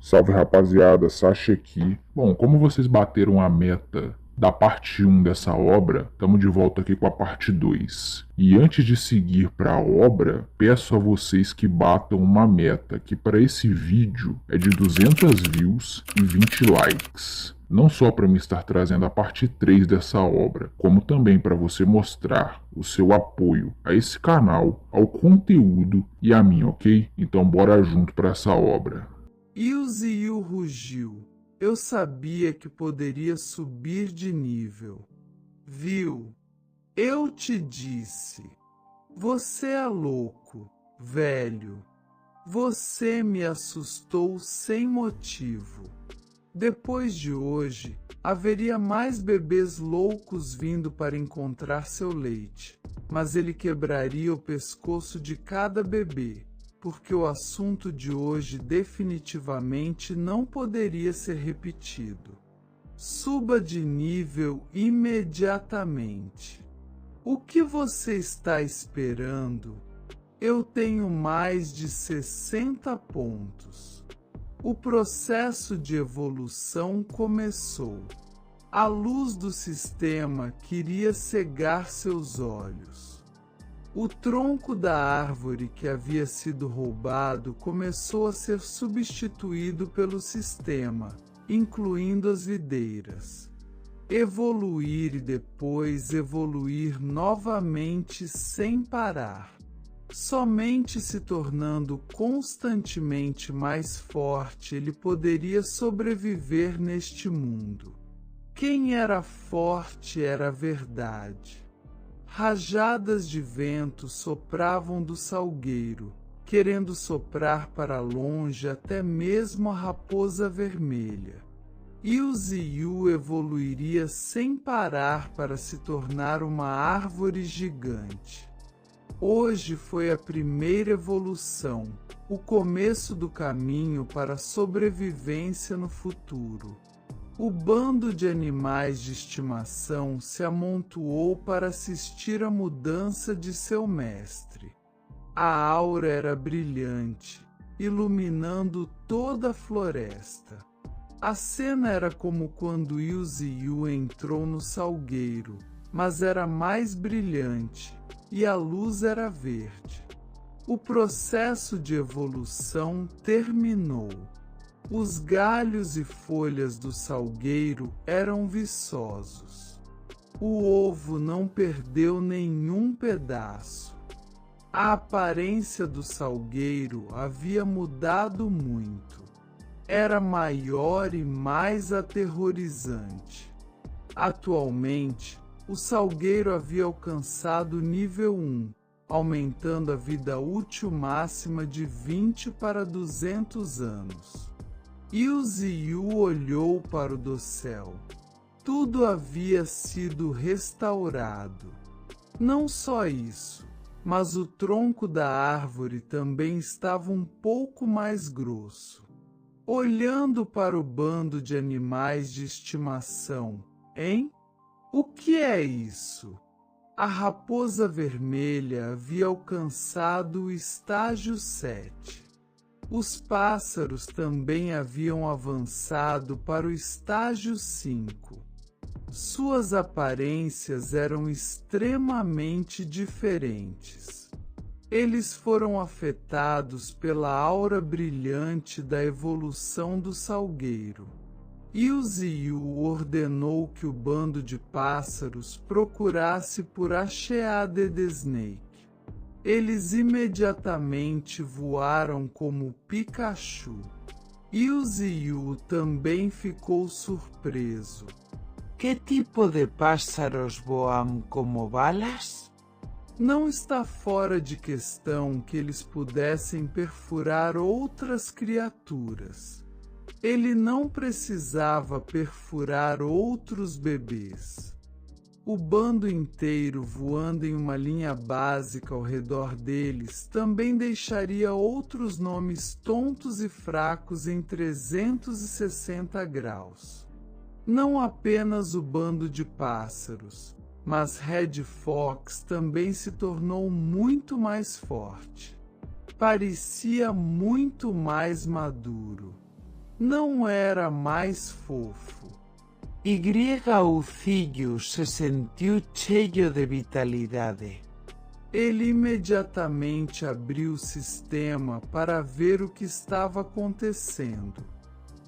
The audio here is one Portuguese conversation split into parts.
Salve rapaziada, Sasha aqui. Bom, como vocês bateram a meta da parte 1 dessa obra, estamos de volta aqui com a parte 2. E antes de seguir para a obra, peço a vocês que batam uma meta que para esse vídeo é de 200 views e 20 likes. Não só para me estar trazendo a parte 3 dessa obra, como também para você mostrar o seu apoio a esse canal, ao conteúdo e a mim, ok? Então bora junto para essa obra. Yu rugiu. Eu sabia que poderia subir de nível. Viu? Eu te disse. Você é louco, velho. Você me assustou sem motivo. Depois de hoje, haveria mais bebês loucos vindo para encontrar seu leite, mas ele quebraria o pescoço de cada bebê, porque o assunto de hoje definitivamente não poderia ser repetido. Suba de nível imediatamente. O que você está esperando? Eu tenho mais de 60 pontos. O processo de evolução começou. A luz do sistema queria cegar seus olhos. O tronco da árvore que havia sido roubado começou a ser substituído pelo sistema, incluindo as videiras. Evoluir e depois evoluir novamente sem parar. Somente se tornando constantemente mais forte ele poderia sobreviver neste mundo. Quem era forte era a verdade. Rajadas de vento sopravam do salgueiro, querendo soprar para longe até mesmo a raposa vermelha. E o Ziyu evoluiria sem parar para se tornar uma árvore gigante. Hoje foi a primeira evolução, o começo do caminho para a sobrevivência no futuro. O bando de animais de estimação se amontoou para assistir à mudança de seu mestre. A aura era brilhante, iluminando toda a floresta. A cena era como quando Yu entrou no salgueiro, mas era mais brilhante, e a luz era verde. O processo de evolução terminou. Os galhos e folhas do salgueiro eram viçosos. O ovo não perdeu nenhum pedaço. A aparência do salgueiro havia mudado muito. Era maior e mais aterrorizante. Atualmente, o salgueiro havia alcançado nível 1, aumentando a vida útil máxima de 20 para 200 anos. E o Ziyu olhou para o dossel. Tudo havia sido restaurado. Não só isso, mas o tronco da árvore também estava um pouco mais grosso. Olhando para o bando de animais de estimação, hein? O que é isso? A raposa vermelha havia alcançado o estágio 7. Os pássaros também haviam avançado para o estágio 5. Suas aparências eram extremamente diferentes. Eles foram afetados pela aura brilhante da evolução do salgueiro. E o Ziyu ordenou que o bando de pássaros procurasse por Asheade the Snake. Eles imediatamente voaram como Pikachu. E o Ziyu também ficou surpreso. Que tipo de pássaros voam como balas? Não está fora de questão que eles pudessem perfurar outras criaturas. Ele não precisava perfurar outros bebês. O bando inteiro voando em uma linha básica ao redor deles também deixaria outros nomes tontos e fracos em 360 graus. Não apenas o bando de pássaros, mas Red Fox também se tornou muito mais forte. Parecia muito mais maduro. Não era mais fofo. Ucillo se sentiu cheio de vitalidade. Ele imediatamente abriu o sistema para ver o que estava acontecendo.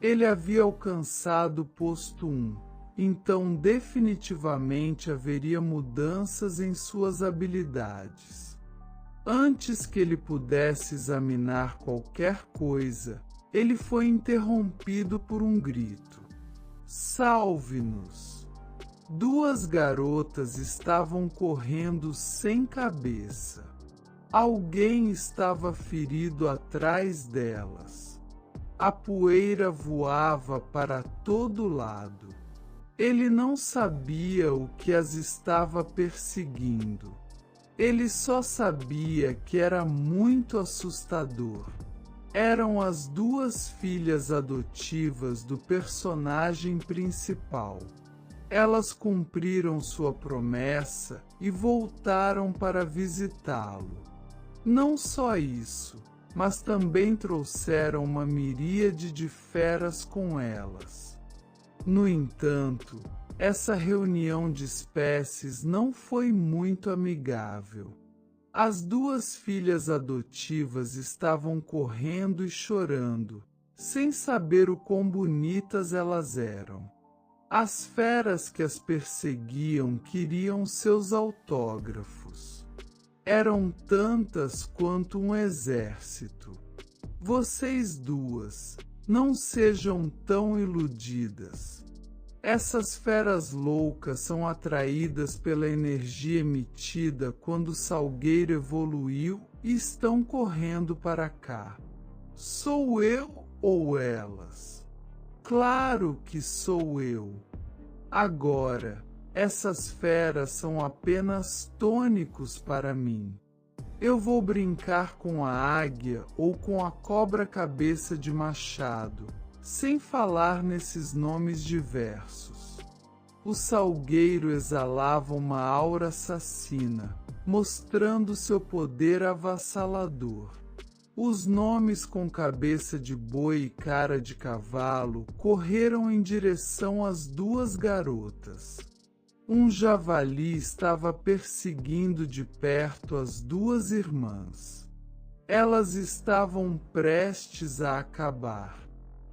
Ele havia alcançado o posto 1, então definitivamente haveria mudanças em suas habilidades. Antes que ele pudesse examinar qualquer coisa, ele foi interrompido por um grito. Salve-nos! Duas garotas estavam correndo sem cabeça. Alguém estava ferido atrás delas. A poeira voava para todo lado. Ele não sabia o que as estava perseguindo. Ele só sabia que era muito assustador. Eram as duas filhas adotivas do personagem principal. Elas cumpriram sua promessa e voltaram para visitá-lo. Não só isso, mas também trouxeram uma miríade de feras com elas. No entanto, essa reunião de espécies não foi muito amigável. As duas filhas adotivas estavam correndo e chorando, sem saber o quão bonitas elas eram. As feras que as perseguiam queriam seus autógrafos. Eram tantas quanto um exército. Vocês duas, não sejam tão iludidas. Essas feras loucas são atraídas pela energia emitida quando o salgueiro evoluiu e estão correndo para cá. Sou eu ou elas? Claro que sou eu. Agora, essas feras são apenas tônicos para mim. Eu vou brincar com a águia ou com a cobra-cabeça de machado, sem falar nesses nomes diversos. O salgueiro exalava uma aura assassina, mostrando seu poder avassalador. Os nomes com cabeça de boi e cara de cavalo correram em direção às duas garotas. Um javali estava perseguindo de perto as duas irmãs. Elas estavam prestes a acabar.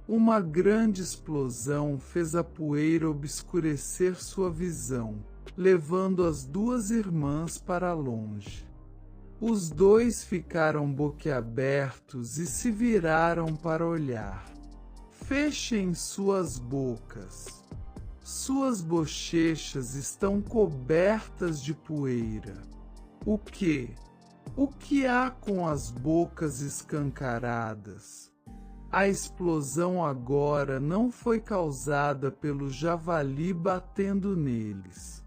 Uma grande explosão fez a poeira obscurecer sua visão, levando as duas irmãs para longe. Os dois ficaram boquiabertos e se viraram para olhar. Fechem suas bocas. Suas bochechas estão cobertas de poeira. O quê? O que há com as bocas escancaradas? A explosão agora não foi causada pelo javali batendo neles.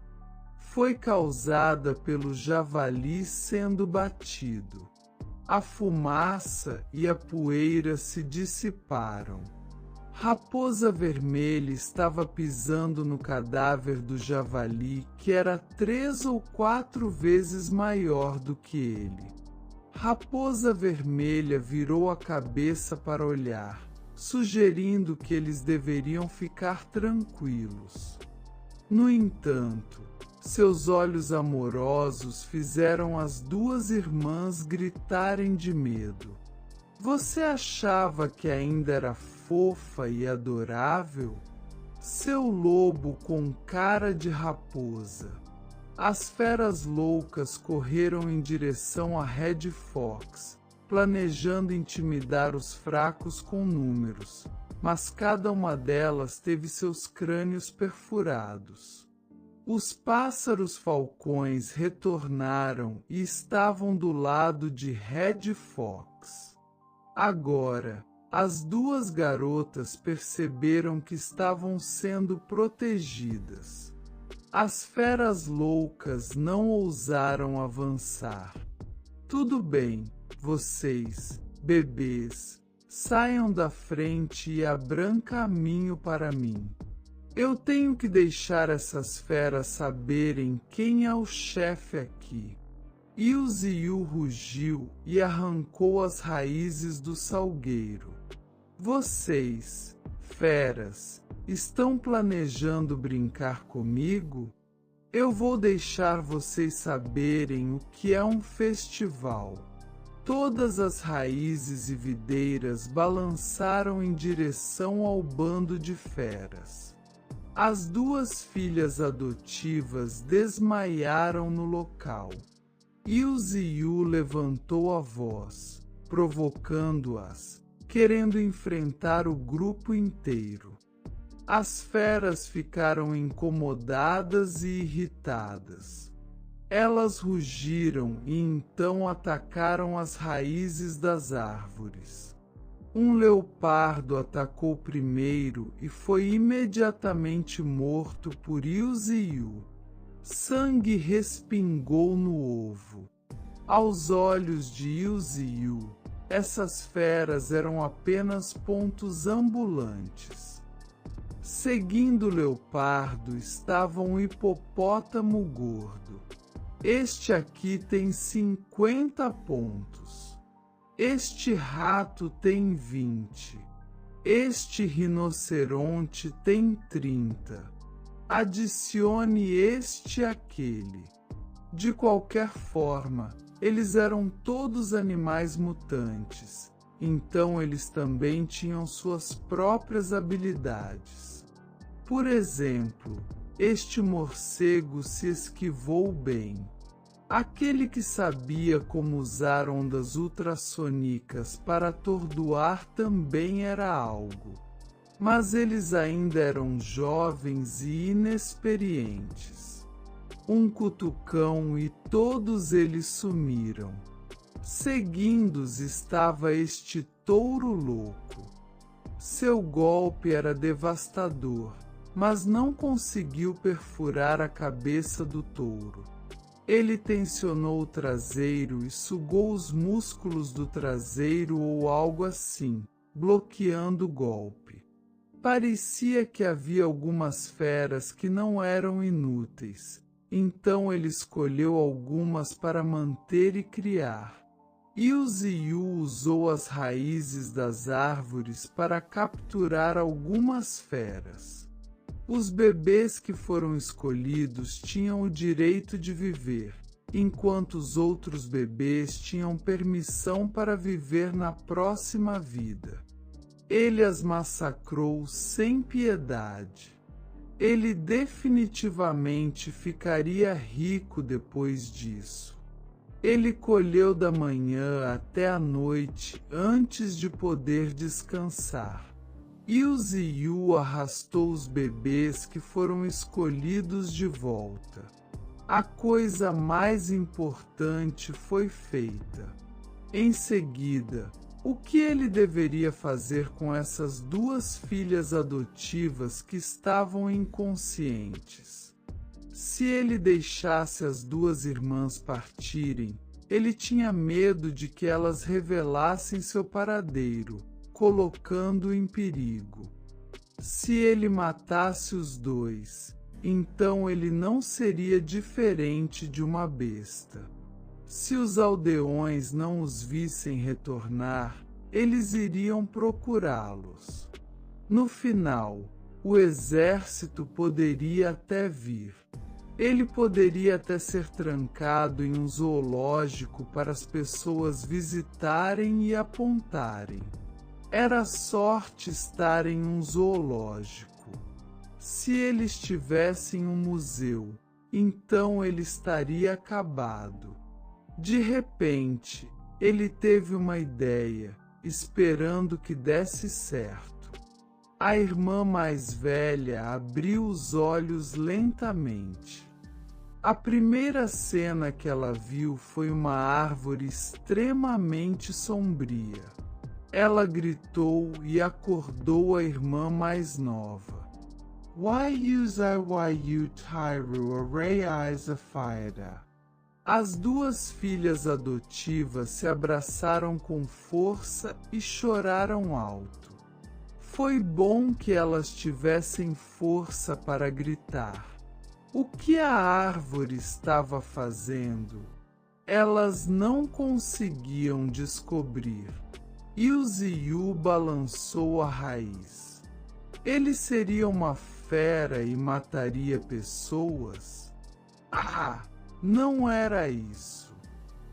Foi causada pelo javali sendo batido. A fumaça e a poeira se dissiparam. Raposa Vermelha estava pisando no cadáver do javali, que era 3 ou 4 vezes maior do que ele. Raposa Vermelha virou a cabeça para olhar, sugerindo que eles deveriam ficar tranquilos. No entanto, seus olhos amorosos fizeram as duas irmãs gritarem de medo. Você achava que ainda era fofa e adorável? Seu lobo com cara de raposa. As feras loucas correram em direção a Red Fox, planejando intimidar os fracos com números, mas cada uma delas teve seus crânios perfurados. Os pássaros falcões retornaram e estavam do lado de Red Fox. Agora, as duas garotas perceberam que estavam sendo protegidas. As feras loucas não ousaram avançar. Tudo bem, vocês, bebês, saiam da frente e abram caminho para mim. Eu tenho que deixar essas feras saberem quem é o chefe aqui. Ucillo rugiu e arrancou as raízes do salgueiro. Vocês, Feras, estão planejando brincar comigo? Eu vou deixar vocês saberem o que é um festival. Todas as raízes e videiras balançaram em direção ao bando de feras. As duas filhas adotivas desmaiaram no local. Yu Ziyu levantou a voz, provocando-as, querendo enfrentar o grupo inteiro. As feras ficaram incomodadas e irritadas. Elas rugiram e então atacaram as raízes das árvores. Um leopardo atacou primeiro e foi imediatamente morto por Yu Ziyu. Sangue respingou no ovo. Aos olhos de Yu Ziyu, essas feras eram apenas pontos ambulantes. Seguindo o leopardo estava um hipopótamo gordo. Este aqui tem 50 pontos. Este rato tem 20. Este rinoceronte tem 30. Adicione este e aquele. De qualquer forma, eles eram todos animais mutantes, então eles também tinham suas próprias habilidades. Por exemplo, este morcego se esquivou bem. Aquele que sabia como usar ondas ultrassônicas para atordoar também era algo. Mas eles ainda eram jovens e inexperientes. Um cutucão e todos eles sumiram. Seguindo-os estava este touro louco. Seu golpe era devastador, mas não conseguiu perfurar a cabeça do touro. Ele tensionou o traseiro e sugou os músculos do traseiro ou algo assim, bloqueando o golpe. Parecia que havia algumas feras que não eram inúteis, então ele escolheu algumas para manter e criar. Yu Ziyu usou as raízes das árvores para capturar algumas feras. Os bebês que foram escolhidos tinham o direito de viver, enquanto os outros bebês tinham permissão para viver na próxima vida. Ele as massacrou sem piedade. Ele definitivamente ficaria rico depois disso. Ele colheu da manhã até a noite antes de poder descansar. Yu Ziyu arrastou os bebês que foram escolhidos de volta. A coisa mais importante foi feita. Em seguida, o que ele deveria fazer com essas duas filhas adotivas que estavam inconscientes? Se ele deixasse as duas irmãs partirem, ele tinha medo de que elas revelassem seu paradeiro, colocando-o em perigo. Se ele matasse os dois, então ele não seria diferente de uma besta. Se os aldeões não os vissem retornar, eles iriam procurá-los. No final, o exército poderia até vir. Ele poderia até ser trancado em um zoológico para as pessoas visitarem e apontarem. Era sorte estar em um zoológico. Se ele estivesse em um museu, então ele estaria acabado. De repente, ele teve uma ideia, esperando que desse certo. A irmã mais velha abriu os olhos lentamente. A primeira cena que ela viu foi uma árvore extremamente sombria. Ela gritou e acordou a irmã mais nova. Why use I why you Tyru array eyes a fire? As duas filhas adotivas se abraçaram com força e choraram alto. Foi bom que elas tivessem força para gritar. O que a árvore estava fazendo? Elas não conseguiam descobrir. Yu Ziyu balançou a raiz. Ele seria uma fera e mataria pessoas? Ah, não era isso.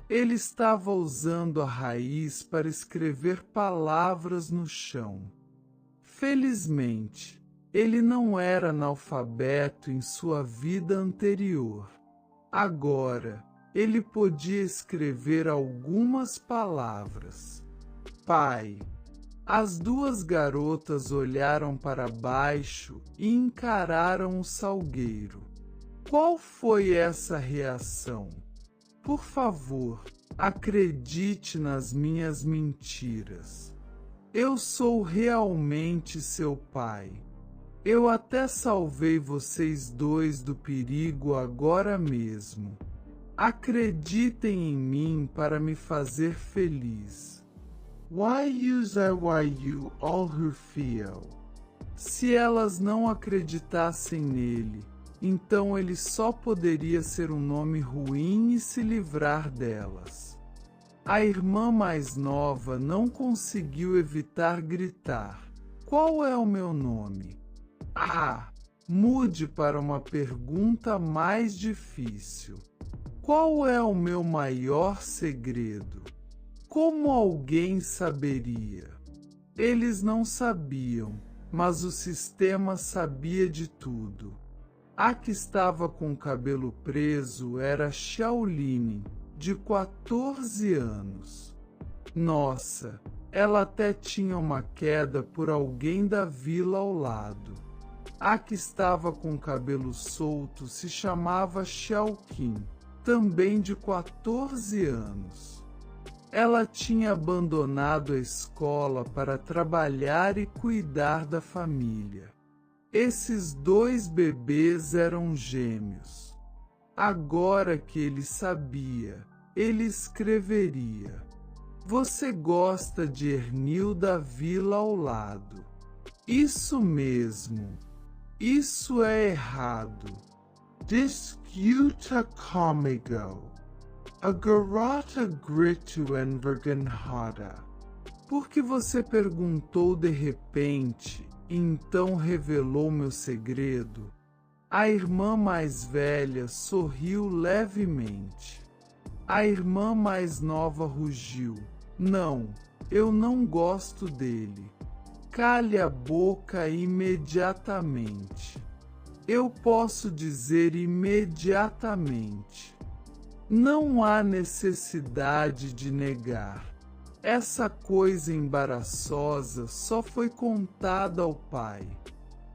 Ele estava usando a raiz para escrever palavras no chão. Felizmente, ele não era analfabeto em sua vida anterior. Agora, ele podia escrever algumas palavras. Pai. As duas garotas olharam para baixo e encararam o salgueiro. Qual foi essa reação? Por favor, acredite nas minhas mentiras. Eu sou realmente seu pai. Eu até salvei vocês dois do perigo agora mesmo. Acreditem em mim para me fazer feliz. Why use you all who feel? Se elas não acreditassem nele, então ele só poderia ser um nome ruim e se livrar delas. A irmã mais nova não conseguiu evitar gritar. Qual é o meu nome? Ah, mude para uma pergunta mais difícil. Qual é o meu maior segredo? Como alguém saberia? Eles não sabiam, mas o sistema sabia de tudo. A que estava com o cabelo preso era Shaolin, de 14 anos. Nossa, ela até tinha uma queda por alguém da vila ao lado. A que estava com o cabelo solto se chamava Xiaoqin, também de 14 anos. Ela tinha abandonado a escola para trabalhar e cuidar da família. Esses dois bebês eram gêmeos. Agora que ele sabia, ele escreveria. Você gosta de Ernil da vila ao lado. Isso mesmo. Isso é errado. Discuta comigo. A garota gritou envergonhada. Por que você perguntou de repente, e então revelou meu segredo? A irmã mais velha sorriu levemente. A irmã mais nova rugiu. Não, eu não gosto dele. Cale a boca imediatamente. Eu posso dizer imediatamente. Não há necessidade de negar. Essa coisa embaraçosa só foi contada ao pai.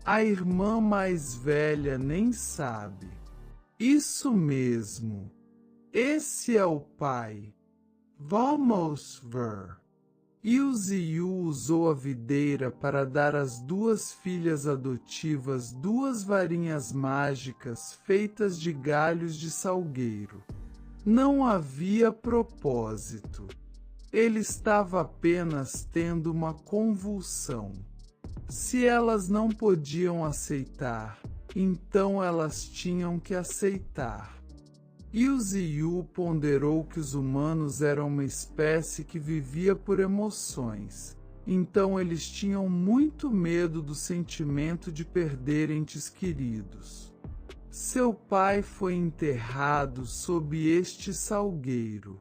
A irmã mais velha nem sabe. Isso mesmo. Esse é o pai. Vamos ver. Yu Ziyu usou a videira para dar às duas filhas adotivas duas varinhas mágicas feitas de galhos de salgueiro. Não havia propósito. Ele estava apenas tendo uma convulsão. Se elas não podiam aceitar, então elas tinham que aceitar. Yu Ziyu ponderou que os humanos eram uma espécie que vivia por emoções, então eles tinham muito medo do sentimento de perder entes queridos. Seu pai foi enterrado sob este salgueiro.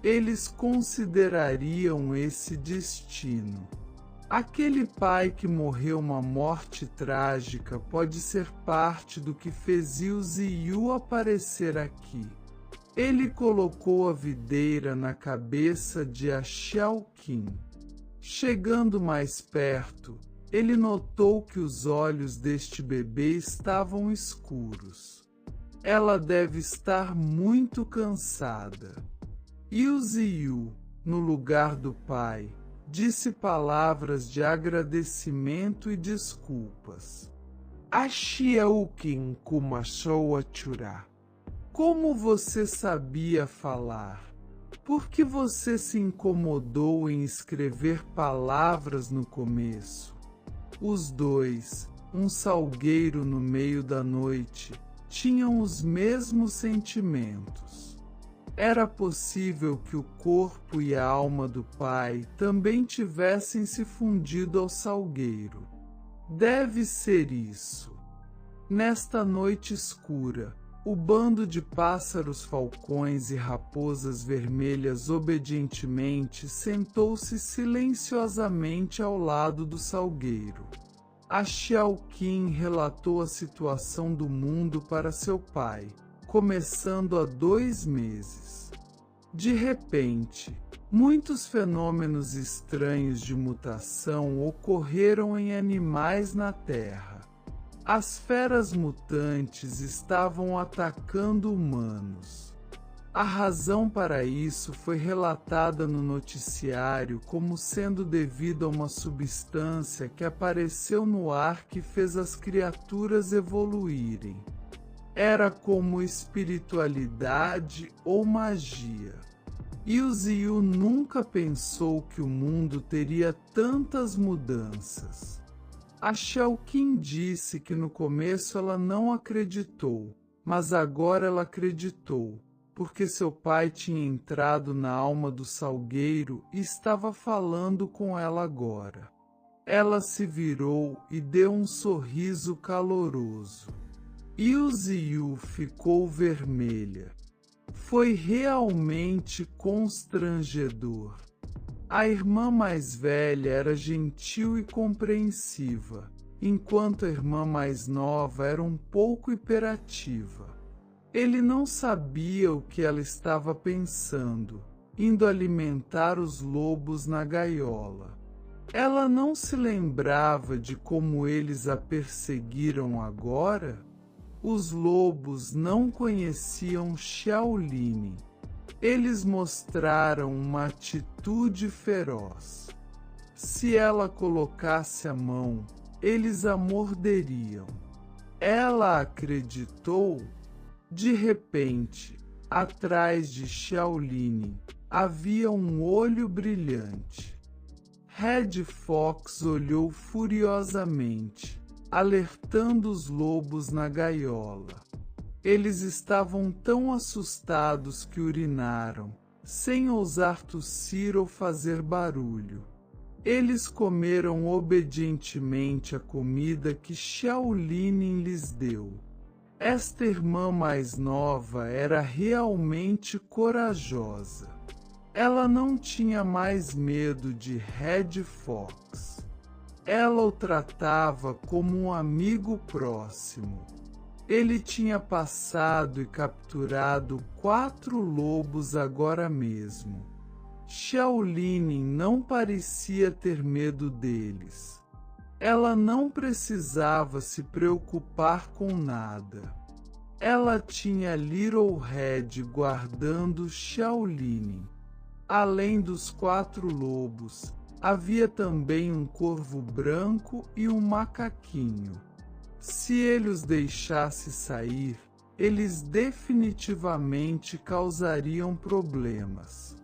Eles considerariam esse destino. Aquele pai que morreu uma morte trágica pode ser parte do que fez Yu Ziyu aparecer aqui. Ele colocou a videira na cabeça de Xiaoqin. Chegando mais perto, ele notou que os olhos deste bebê estavam escuros. Ela deve estar muito cansada. Yu Ziyu, no lugar do pai, disse palavras de agradecimento e desculpas. A Xiaoqin começou a chorar. Como você sabia falar? Por que você se incomodou em escrever palavras no começo? Os dois, um salgueiro no meio da noite, tinham os mesmos sentimentos. Era possível que o corpo e a alma do pai também tivessem se fundido ao salgueiro. Deve ser isso. Nesta noite escura, o bando de pássaros falcões e raposas vermelhas obedientemente sentou-se silenciosamente ao lado do salgueiro. A Xiaoqin relatou a situação do mundo para seu pai, começando há 2 meses. De repente, muitos fenômenos estranhos de mutação ocorreram em animais na Terra. As feras mutantes estavam atacando humanos. A razão para isso foi relatada no noticiário como sendo devido a uma substância que apareceu no ar que fez as criaturas evoluírem. Era como espiritualidade ou magia. E o Ziyu nunca pensou que o mundo teria tantas mudanças. A Xiaoqin disse que no começo ela não acreditou, mas agora ela acreditou, porque seu pai tinha entrado na alma do salgueiro e estava falando com ela agora. Ela se virou e deu um sorriso caloroso. E o Ziyu ficou vermelha. Foi realmente constrangedor. A irmã mais velha era gentil e compreensiva, enquanto a irmã mais nova era um pouco hiperativa. Ele não sabia o que ela estava pensando, indo alimentar os lobos na gaiola. Ela não se lembrava de como eles a perseguiram agora? Os lobos não conheciam Xiaolin. Eles mostraram uma atitude feroz. Se ela colocasse a mão, eles a morderiam. Ela acreditou. De repente, atrás de Xiaolin, havia um olho brilhante. Red Fox olhou furiosamente, alertando os lobos na gaiola. Eles estavam tão assustados que urinaram, sem ousar tossir ou fazer barulho. Eles comeram obedientemente a comida que Xiaolin lhes deu. Esta irmã mais nova era realmente corajosa. Ela não tinha mais medo de Red Fox. Ela o tratava como um amigo próximo. Ele tinha passado e capturado 4 lobos agora mesmo. Xiaolin não parecia ter medo deles. Ela não precisava se preocupar com nada. Ela tinha Little Red guardando Xiaolin. Além dos 4 lobos, havia também um corvo branco e um macaquinho. Se ele os deixasse sair, eles definitivamente causariam problemas.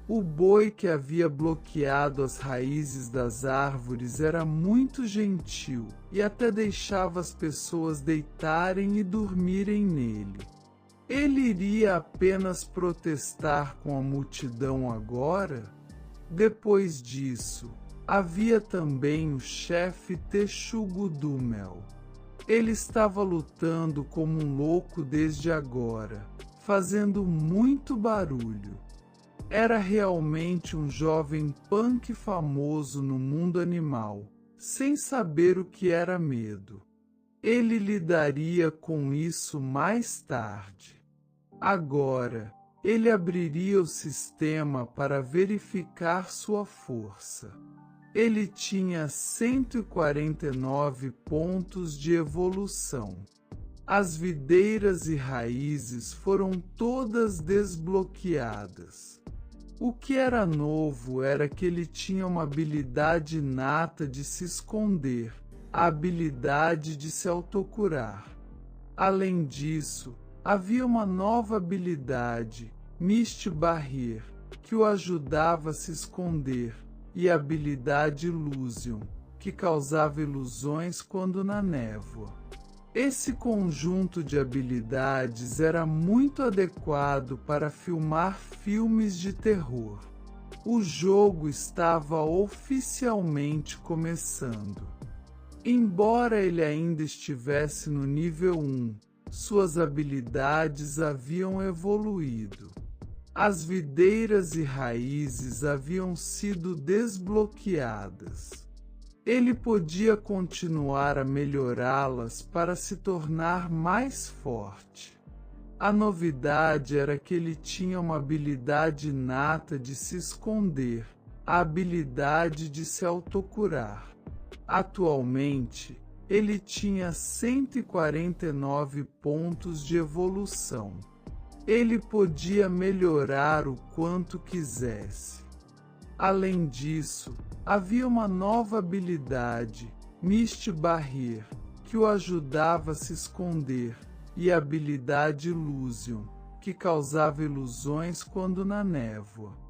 O boi que havia bloqueado as raízes das árvores era muito gentil e até deixava as pessoas deitarem e dormirem nele. Ele iria apenas protestar com a multidão agora? Depois disso, havia também o chefe Texugudumel. Ele estava lutando como um louco desde agora, fazendo muito barulho. Era realmente um jovem punk famoso no mundo animal, sem saber o que era medo. Ele lidaria com isso mais tarde. Agora, ele abriria o sistema para verificar sua força. Ele tinha 149 pontos de evolução. As videiras e raízes foram todas desbloqueadas. O que era novo era que ele tinha uma habilidade inata de se esconder, a habilidade de se autocurar. Além disso, havia uma nova habilidade, Mist Barrier, que o ajudava a se esconder, e a habilidade Illusion, que causava ilusões quando na névoa. Esse conjunto de habilidades era muito adequado para filmar filmes de terror. O jogo estava oficialmente começando. Embora ele ainda estivesse no nível 1, suas habilidades haviam evoluído. As videiras e raízes haviam sido desbloqueadas. Ele podia continuar a melhorá-las para se tornar mais forte. A novidade era que ele tinha uma habilidade inata de se esconder, a habilidade de se autocurar. Atualmente, ele tinha 149 pontos de evolução. Ele podia melhorar o quanto quisesse. Além disso, havia uma nova habilidade, Mist Barrier, que o ajudava a se esconder, e a habilidade Illusion, que causava ilusões quando na névoa.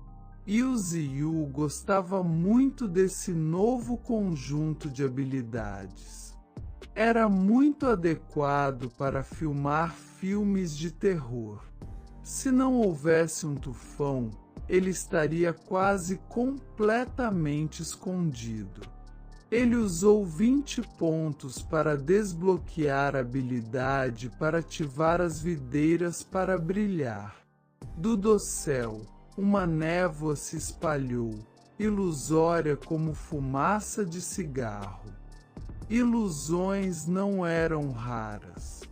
E o Ziyu gostava muito desse novo conjunto de habilidades. Era muito adequado para filmar filmes de terror. Se não houvesse um tufão, ele estaria quase completamente escondido. Ele usou 20 pontos para desbloquear a habilidade para ativar as videiras para brilhar. Do dossel, uma névoa se espalhou, ilusória como fumaça de cigarro. Ilusões não eram raras.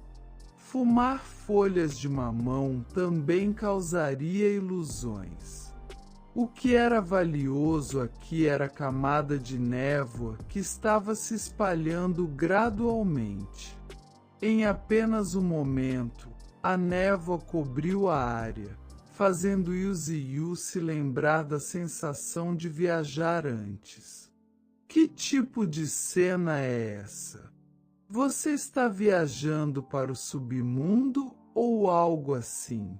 Fumar folhas de mamão também causaria ilusões. O que era valioso aqui era a camada de névoa que estava se espalhando gradualmente. Em apenas um momento, a névoa cobriu a área, fazendo Ziyu se lembrar da sensação de viajar antes. Que tipo de cena é essa? Você está viajando para o submundo ou algo assim?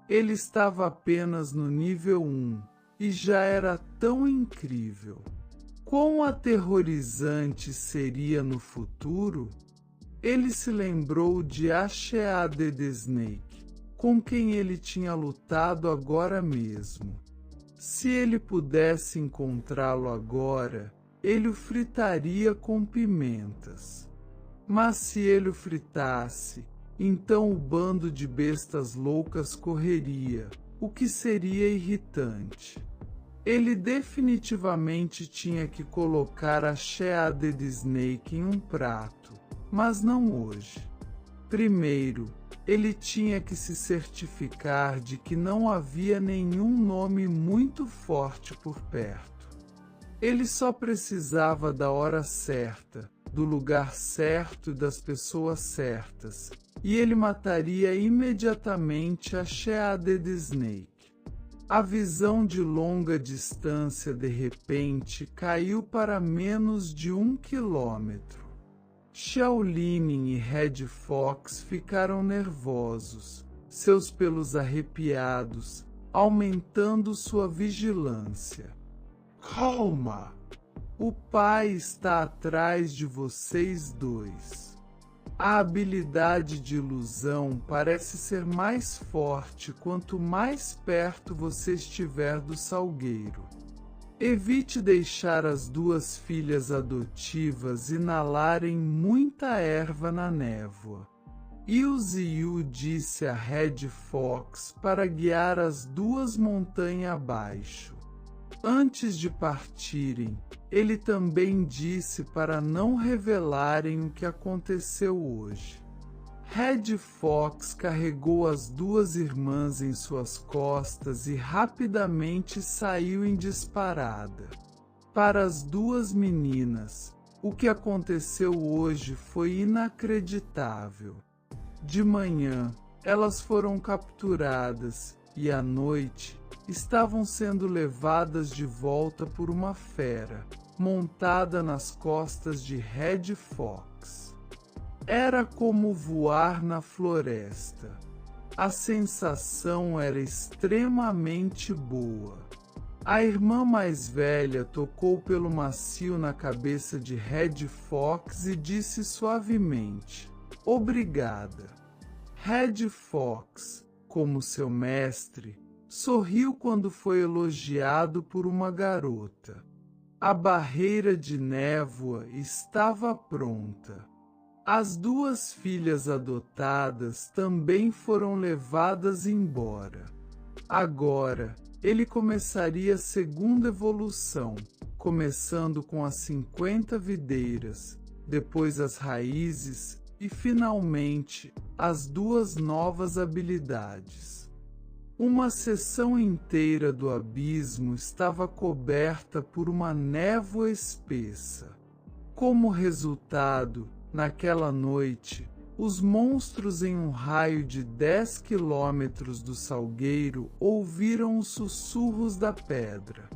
Ele estava apenas no nível 1 e já era tão incrível. Quão aterrorizante seria no futuro? Ele se lembrou de Ashea the Snake, com quem ele tinha lutado agora mesmo. Se ele pudesse encontrá-lo agora, ele o fritaria com pimentas. Mas se ele o fritasse, então o bando de bestas loucas correria, o que seria irritante. Ele definitivamente tinha que colocar a Shea the Snake em um prato, mas não hoje. Primeiro, ele tinha que se certificar de que não havia nenhum nome muito forte por perto. Ele só precisava da hora certa, do lugar certo e das pessoas certas, e ele mataria imediatamente a Shea the Snake. A visão de longa distância de repente caiu para menos de 1 quilômetro. Shaolin e Red Fox ficaram nervosos, seus pelos arrepiados, aumentando sua vigilância. Calma! O pai está atrás de vocês dois. A habilidade de ilusão parece ser mais forte quanto mais perto você estiver do salgueiro. Evite deixar as duas filhas adotivas inalarem muita erva na névoa. E o Ziyu disse a Red Fox para guiar as duas montanhas abaixo. Antes de partirem, ele também disse para não revelarem o que aconteceu hoje. Red Fox carregou as duas irmãs em suas costas e rapidamente saiu em disparada. Para as duas meninas, o que aconteceu hoje foi inacreditável. De manhã, elas foram capturadas e à noite, estavam sendo levadas de volta por uma fera, montada nas costas de Red Fox. Era como voar na floresta. A sensação era extremamente boa. A irmã mais velha tocou pelo macio na cabeça de Red Fox e disse suavemente: "Obrigada." Red Fox, como seu mestre, sorriu quando foi elogiado por uma garota. A barreira de névoa estava pronta. As duas filhas adotadas também foram levadas embora. Agora, ele começaria a segunda evolução, começando com as 50 videiras, depois as raízes e, finalmente, as duas novas habilidades. Uma seção inteira do abismo estava coberta por uma névoa espessa. Como resultado, naquela noite, os monstros em um raio de 10 quilômetros do salgueiro ouviram os sussurros da pedra.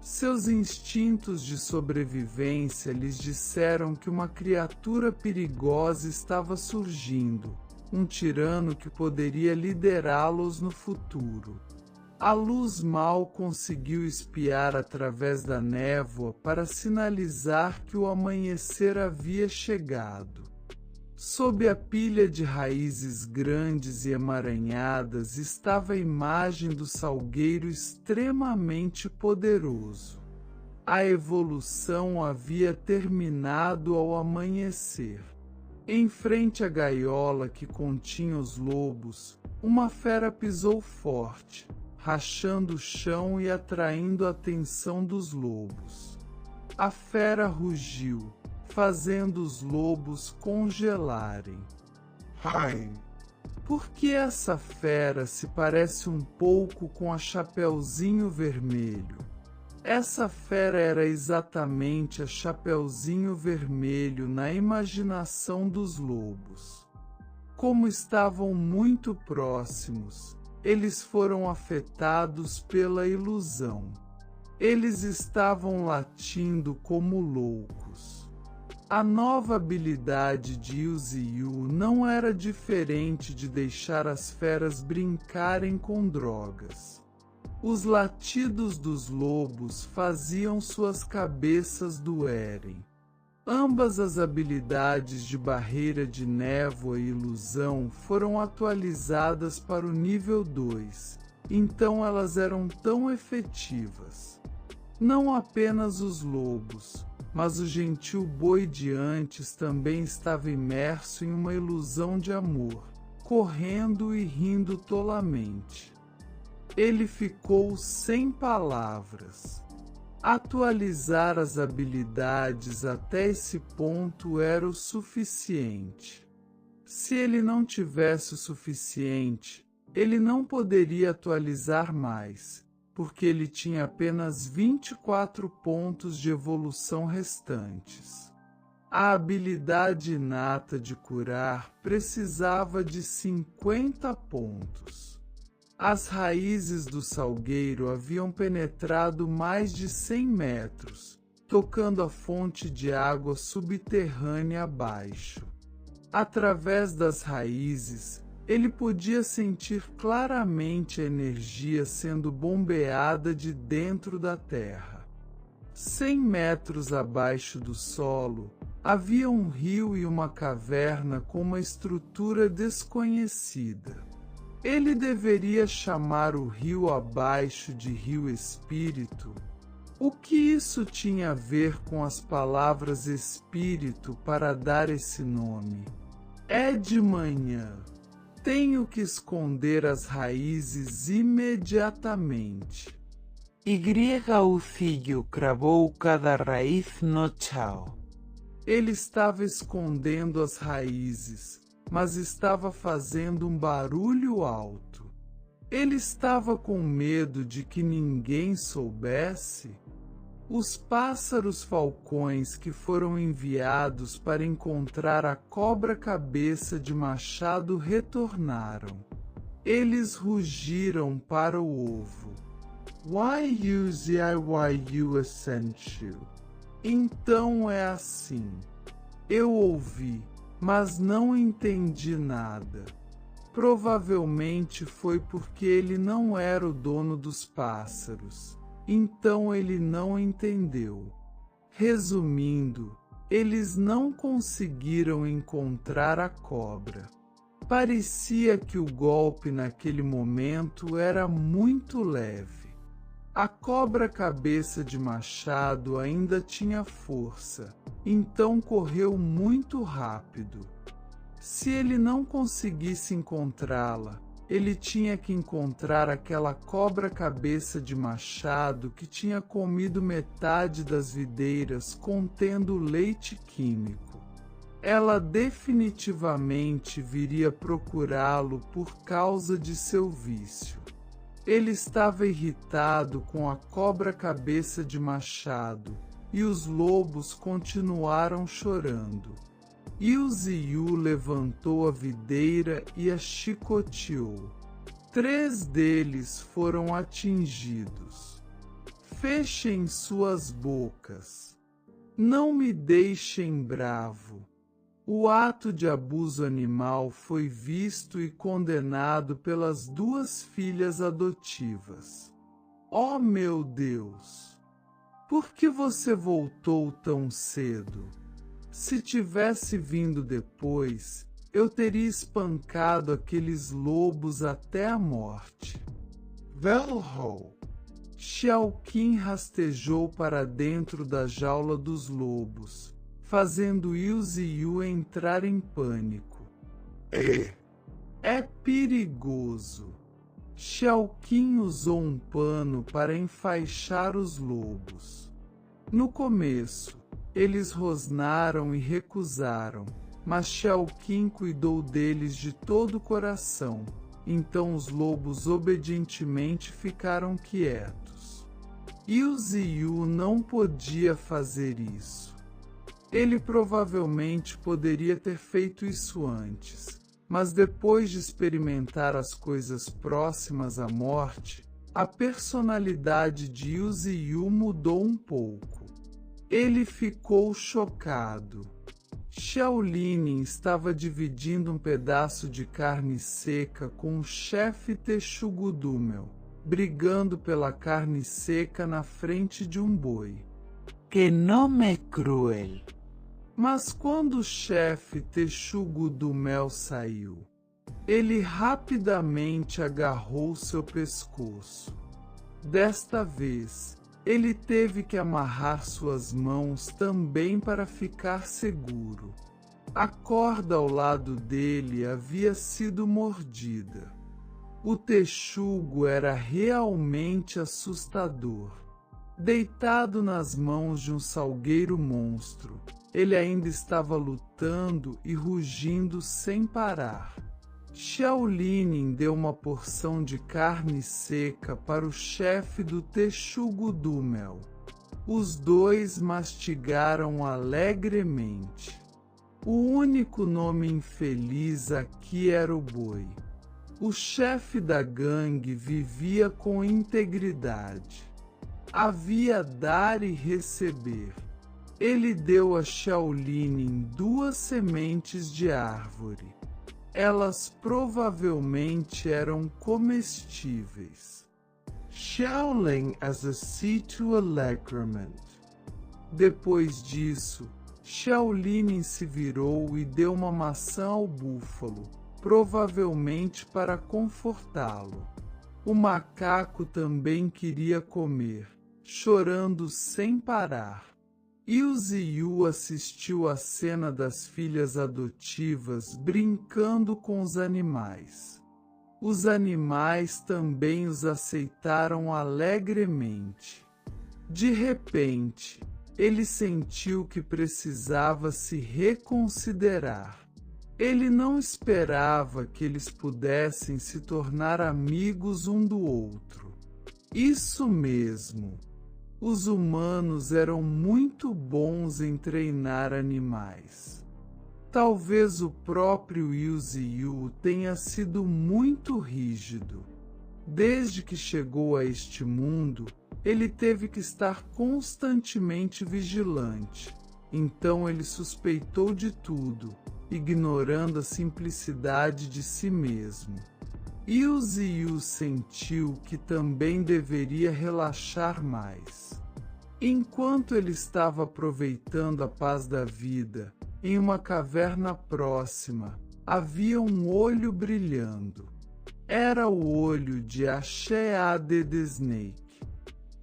Seus instintos de sobrevivência lhes disseram que uma criatura perigosa estava surgindo, um tirano que poderia liderá-los no futuro. A luz mal conseguiu espiar através da névoa para sinalizar que o amanhecer havia chegado. Sob a pilha de raízes grandes e emaranhadas estava a imagem do salgueiro extremamente poderoso. A evolução havia terminado ao amanhecer. Em frente à gaiola que continha os lobos, uma fera pisou forte, rachando o chão e atraindo a atenção dos lobos. A fera rugiu, fazendo os lobos congelarem. Ai, Por que essa fera se parece um pouco com a Chapeuzinho Vermelho? Essa fera era exatamente a Chapeuzinho Vermelho na imaginação dos lobos. Como estavam muito próximos, eles foram afetados pela ilusão. Eles estavam latindo como loucos. A nova habilidade de Yuziyu não era diferente de deixar as feras brincarem com drogas. Os latidos dos lobos faziam suas cabeças doerem. Ambas as habilidades de barreira de névoa e ilusão foram atualizadas para o nível 2, então elas eram tão efetivas. Não apenas os lobos, mas o gentil boi de antes também estava imerso em uma ilusão de amor, correndo e rindo tolamente. Ele ficou sem palavras. Atualizar as habilidades até esse ponto era o suficiente. Se ele não tivesse o suficiente, ele não poderia atualizar mais, porque ele tinha apenas 24 pontos de evolução restantes. A habilidade inata de curar precisava de 50 pontos. As raízes do salgueiro haviam penetrado mais de 100 metros, tocando a fonte de água subterrânea abaixo. Através das raízes, ele podia sentir claramente a energia sendo bombeada de dentro da terra. 100 metros abaixo do solo, havia um rio e uma caverna com uma estrutura desconhecida. Ele deveria chamar o rio abaixo de Rio Espírito. O que isso tinha a ver com as palavras espírito para dar esse nome? É de manhã. Tenho que esconder as raízes imediatamente. o filho cravou cada raiz no chão. Ele estava escondendo as raízes, mas estava fazendo um barulho alto. Ele estava com medo de que ninguém soubesse. Os pássaros falcões que foram enviados para encontrar a cobra-cabeça de machado retornaram. Eles rugiram para o ovo. Why use I why you essential? Então é assim. Eu ouvi, mas não entendi nada. Provavelmente foi porque ele não era o dono dos pássaros, então ele não entendeu. Resumindo, eles não conseguiram encontrar a cobra. Parecia que o golpe naquele momento era muito leve. A cobra cabeça de machado ainda tinha força, então correu muito rápido. Se ele não conseguisse encontrá-la, ele tinha que encontrar aquela cobra cabeça de machado que tinha comido metade das videiras contendo leite químico. Ela definitivamente viria procurá-lo por causa de seu vício. Ele estava irritado com a cobra cabeça de machado, e os lobos continuaram chorando. Ziyu levantou a videira e a chicoteou. 3 deles foram atingidos. Fechem suas bocas. Não me deixem bravo. O ato de abuso animal foi visto e condenado pelas 2 filhas adotivas. Oh, meu Deus! Por que você voltou tão cedo? Se tivesse vindo depois, eu teria espancado aqueles lobos até a morte. Velho! Xiao Qin rastejou para dentro da jaula dos lobos, fazendo Ziyu entrar em pânico. É perigoso. Xiao Qin usou um pano para enfaixar os lobos. No começo, eles rosnaram e recusaram, mas Xiao Qin cuidou deles de todo o coração, então os lobos obedientemente ficaram quietos. Ziyu não podia fazer isso. Ele provavelmente poderia ter feito isso antes, mas depois de experimentar as coisas próximas à morte, a personalidade de Ziyu mudou um pouco. Ele ficou chocado. Shaolin estava dividindo um pedaço de carne seca com o chefe Texugudumel, brigando pela carne seca na frente de um boi. Que nome cruel! Mas quando o chefe Texugudumel saiu, ele rapidamente agarrou seu pescoço. Desta vez, ele teve que amarrar suas mãos também para ficar seguro. A corda ao lado dele havia sido mordida. O texugo era realmente assustador. Deitado nas mãos de um salgueiro monstro, ele ainda estava lutando e rugindo sem parar. Shaolin deu uma porção de carne seca para o chefe do Texugudumel. Os 2 mastigaram alegremente. O único nome infeliz aqui era o boi. O chefe da gangue vivia com integridade. Havia dar e receber. Ele deu a Shaolin 2 sementes de árvore. Elas provavelmente eram comestíveis. Shaolin as a seed to alegrement. Depois disso, Shaolin se virou e deu uma maçã ao búfalo, provavelmente para confortá-lo. O macaco também queria comer, chorando sem parar. Ziyu assistiu à cena das filhas adotivas brincando com os animais. Os animais também os aceitaram alegremente. De repente, ele sentiu que precisava se reconsiderar. Ele não esperava que eles pudessem se tornar amigos um do outro. Isso mesmo. Os humanos eram muito bons em treinar animais. Talvez o próprio Ziyu tenha sido muito rígido. Desde que chegou a este mundo, ele teve que estar constantemente vigilante. Então ele suspeitou de tudo, ignorando a simplicidade de si mesmo. Ziyu sentiu que também deveria relaxar mais. Enquanto ele estava aproveitando a paz da vida, em uma caverna próxima, havia um olho brilhando. Era o olho de Ashea the Snake.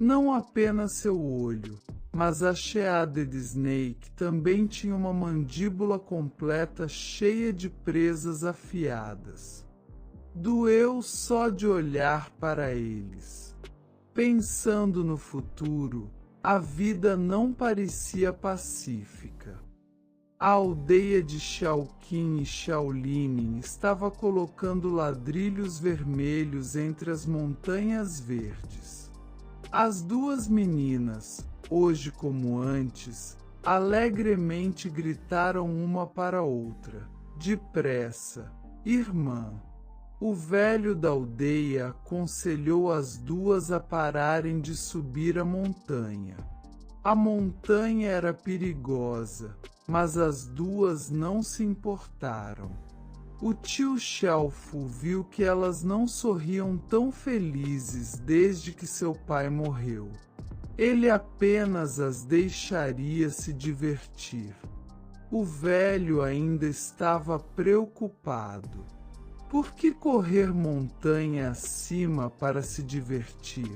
Não apenas seu olho, mas a Sheaded Snake também tinha uma mandíbula completa cheia de presas afiadas. Doeu só de olhar para eles. Pensando no futuro, a vida não parecia pacífica. A aldeia de Xiaoqin e Xiaolin estava colocando ladrilhos vermelhos entre as montanhas verdes. As duas meninas, hoje como antes, alegremente gritaram uma para outra, depressa, irmã. O velho da aldeia aconselhou as duas a pararem de subir a montanha. A montanha era perigosa, mas as duas não se importaram. O tio Xiaofu viu que elas não sorriam tão felizes desde que seu pai morreu. Ele apenas as deixaria se divertir. O velho ainda estava preocupado. Por que correr montanha acima para se divertir?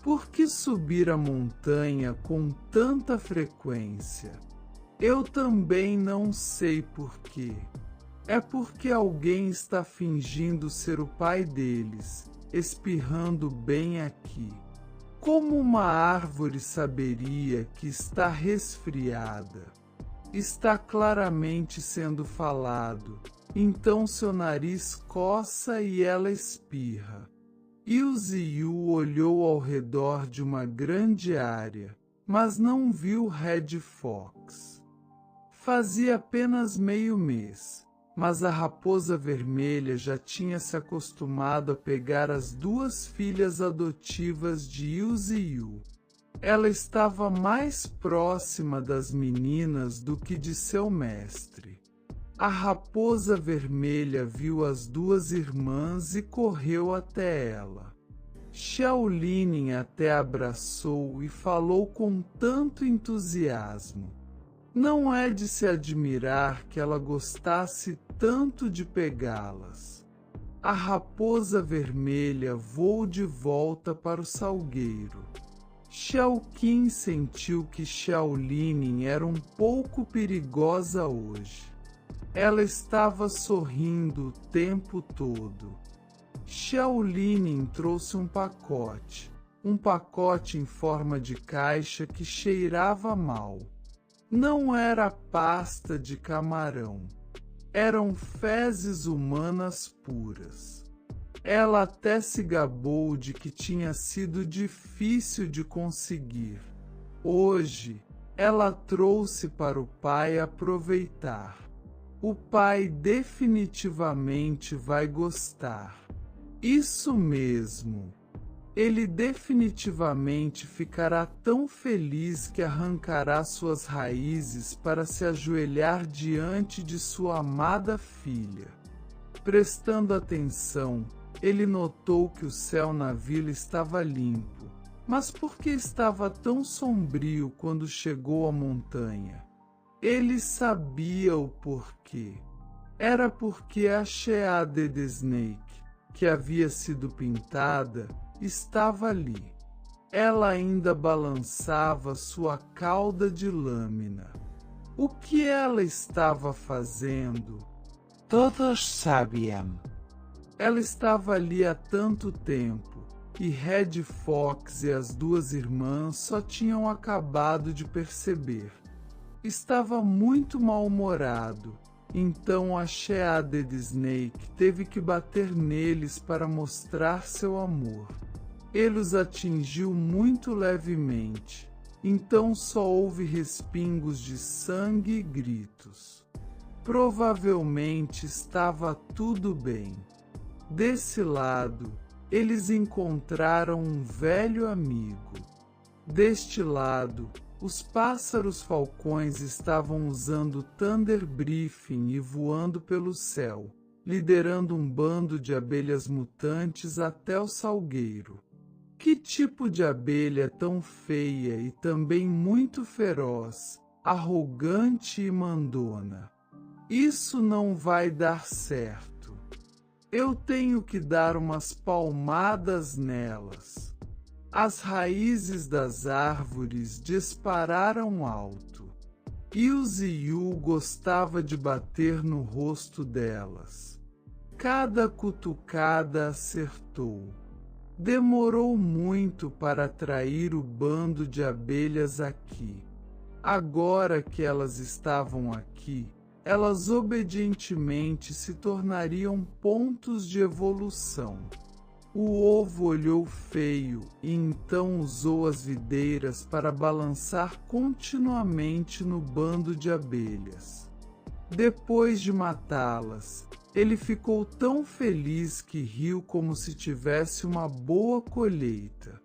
Por que subir a montanha com tanta frequência? Eu também não sei por quê. É porque alguém está fingindo ser o pai deles, espirrando bem aqui. Como uma árvore saberia que está resfriada? Está claramente sendo falado. Então seu nariz coça e ela espirra. Yu Ziyu olhou ao redor de uma grande área, mas não viu Red Fox. Fazia apenas meio mês, mas a raposa vermelha já tinha se acostumado a pegar as duas filhas adotivas de Yu Ziyu. Ela estava mais próxima das meninas do que de seu mestre. A raposa vermelha viu as duas irmãs e correu até ela. Xiaolin até abraçou e falou com tanto entusiasmo. Não é de se admirar que ela gostasse tanto de pegá-las. A raposa vermelha voou de volta para o salgueiro. Xiaoqin sentiu que Xiaolin era um pouco perigosa hoje. Ela estava sorrindo o tempo todo. Xiaolin trouxe um pacote em forma de caixa que cheirava mal. Não era pasta de camarão. Eram fezes humanas puras. Ela até se gabou de que tinha sido difícil de conseguir. Hoje, ela trouxe para o pai aproveitar. O pai definitivamente vai gostar. Isso mesmo. Ele definitivamente ficará tão feliz que arrancará suas raízes para se ajoelhar diante de sua amada filha. Prestando atenção, ele notou que o céu na vila estava limpo. Mas por que estava tão sombrio quando chegou à montanha? Ele sabia o porquê. Era porque a Sheaded Snake, que havia sido pintada, estava ali. Ela ainda balançava sua cauda de lâmina. O que ela estava fazendo? Todos sabiam. Ela estava ali há tanto tempo, e Red Fox e as duas irmãs só tinham acabado de perceber. Estava muito mal-humorado, então a Sheaded Snake teve que bater neles para mostrar seu amor. Ele os atingiu muito levemente, então só houve respingos de sangue e gritos. Provavelmente estava tudo bem. Desse lado, eles encontraram um velho amigo. Deste lado, os pássaros falcões estavam usando Thunder Briefing e voando pelo céu, liderando um bando de abelhas mutantes até o salgueiro. Que tipo de abelha tão feia e também muito feroz, arrogante e mandona? Isso não vai dar certo. Eu tenho que dar umas palmadas nelas. As raízes das árvores dispararam alto. Yu gostava de bater no rosto delas. Cada cutucada acertou. Demorou muito para atrair o bando de abelhas aqui. Agora que elas estavam aqui, elas obedientemente se tornariam pontos de evolução. O ovo olhou feio e então usou as videiras para balançar continuamente no bando de abelhas. Depois de matá-las, ele ficou tão feliz que riu como se tivesse uma boa colheita.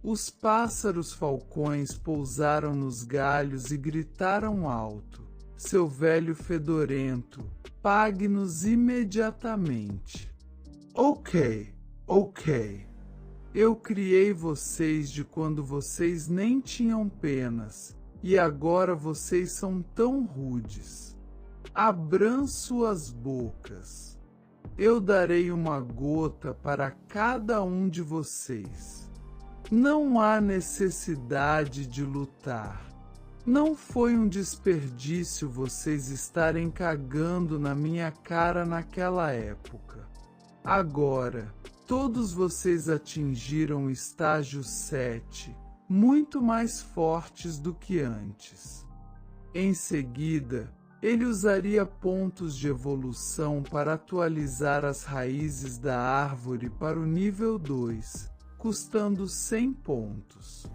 Os pássaros falcões pousaram nos galhos e gritaram alto: "Seu velho fedorento, pague-nos imediatamente." Ok. Eu criei vocês de quando vocês nem tinham penas, e agora vocês são tão rudes. Abram suas bocas. Eu darei uma gota para cada um de vocês. Não há necessidade de lutar. Não foi um desperdício vocês estarem cagando na minha cara naquela época. Agora, todos vocês atingiram o estágio 7, muito mais fortes do que antes. Em seguida, ele usaria pontos de evolução para atualizar as raízes da árvore para o nível 2, custando 100 pontos.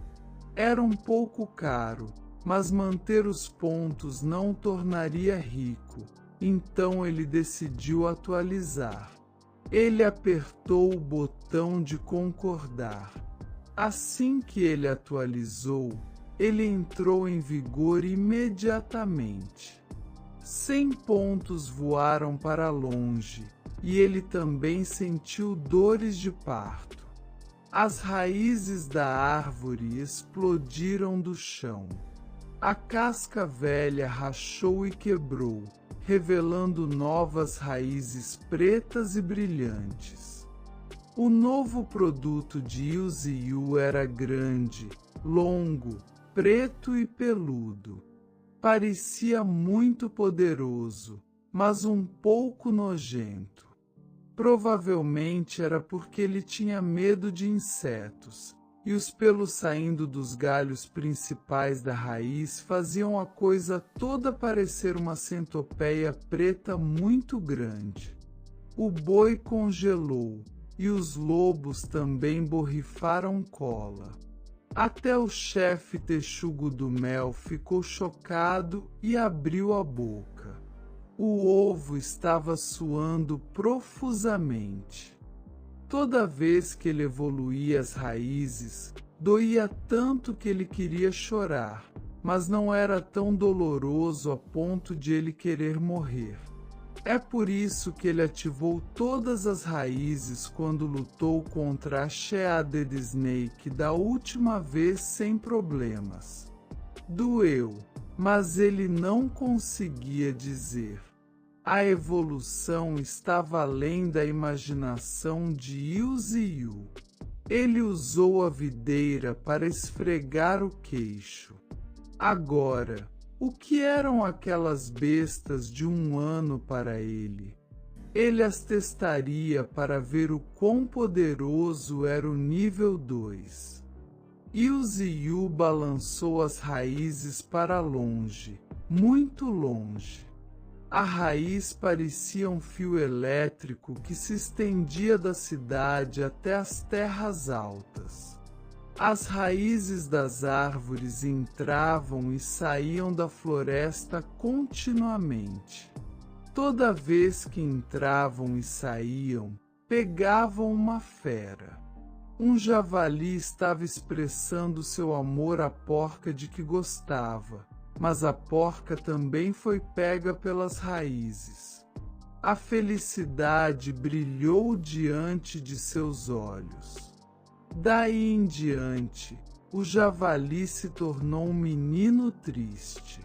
Era um pouco caro, mas manter os pontos não o tornaria rico, então ele decidiu atualizar. Ele apertou o botão de concordar. Assim que ele atualizou, ele entrou em vigor imediatamente. 100 pontos voaram para longe, e ele também sentiu dores de parto. As raízes da árvore explodiram do chão. A casca velha rachou e quebrou, revelando novas raízes pretas e brilhantes. O novo produto de Yu era grande, longo, preto e peludo. Parecia muito poderoso, mas um pouco nojento. Provavelmente era porque ele tinha medo de insetos, e os pelos saindo dos galhos principais da raiz faziam a coisa toda parecer uma centopeia preta muito grande. O boi congelou, e os lobos também borrifaram cola. Até o chefe texugo do mel ficou chocado e abriu a boca. O ovo estava suando profusamente. Toda vez que ele evoluía as raízes, doía tanto que ele queria chorar, mas não era tão doloroso a ponto de ele querer morrer. É por isso que ele ativou todas as raízes quando lutou contra a Sheaded Snake da última vez sem problemas. Doeu, mas ele não conseguia dizer. A evolução estava além da imaginação de Yu. Ele usou a videira para esfregar o queixo. Agora, o que eram aquelas bestas de 1 ano para ele? Ele as testaria para ver o quão poderoso era o nível 2. Yu balançou as raízes para longe, muito longe. A raiz parecia um fio elétrico que se estendia da cidade até as terras altas. As raízes das árvores entravam e saíam da floresta continuamente. Toda vez que entravam e saíam, pegavam uma fera. Um javali estava expressando seu amor à porca de que gostava, mas a porca também foi pega pelas raízes. A felicidade brilhou diante de seus olhos. Daí em diante, o javali se tornou um menino triste.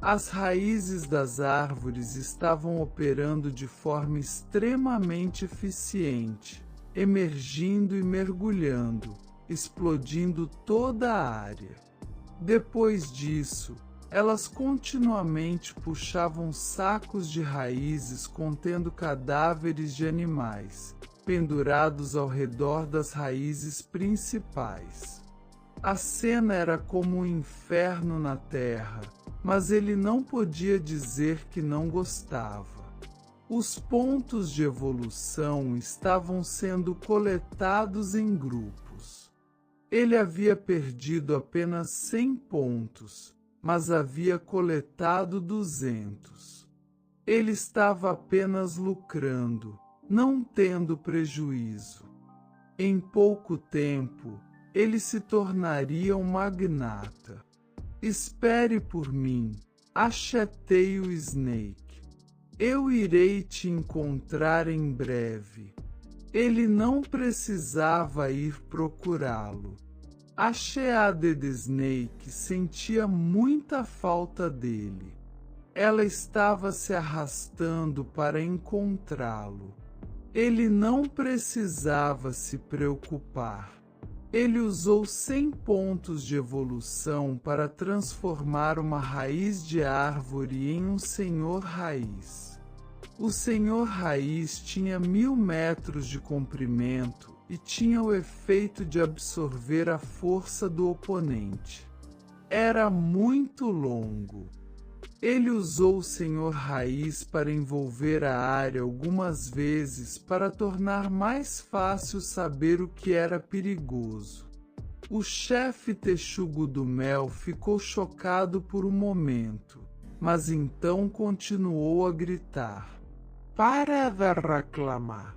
As raízes das árvores estavam operando de forma extremamente eficiente, emergindo e mergulhando, explodindo toda a área. Depois disso, elas continuamente puxavam sacos de raízes contendo cadáveres de animais, pendurados ao redor das raízes principais. A cena era como um inferno na terra, mas ele não podia dizer que não gostava. Os pontos de evolução estavam sendo coletados em grupos. Ele havia perdido apenas 100 pontos, mas havia coletado 200. Ele estava apenas lucrando, não tendo prejuízo. Em pouco tempo, ele se tornaria um magnata. Espere por mim, achetei o Snake. Eu irei te encontrar em breve. Ele não precisava ir procurá-lo. A Sheaded Snake sentia muita falta dele. Ela estava se arrastando para encontrá-lo. Ele não precisava se preocupar. Ele usou 100 pontos de evolução para transformar uma raiz de árvore em um senhor raiz. O senhor raiz tinha 1000 metros de comprimento e tinha o efeito de absorver a força do oponente. Era muito longo. Ele usou o senhor raiz para envolver a área algumas vezes para tornar mais fácil saber o que era perigoso. O chefe texugo do mel ficou chocado por um momento, mas então continuou a gritar. Para de reclamar.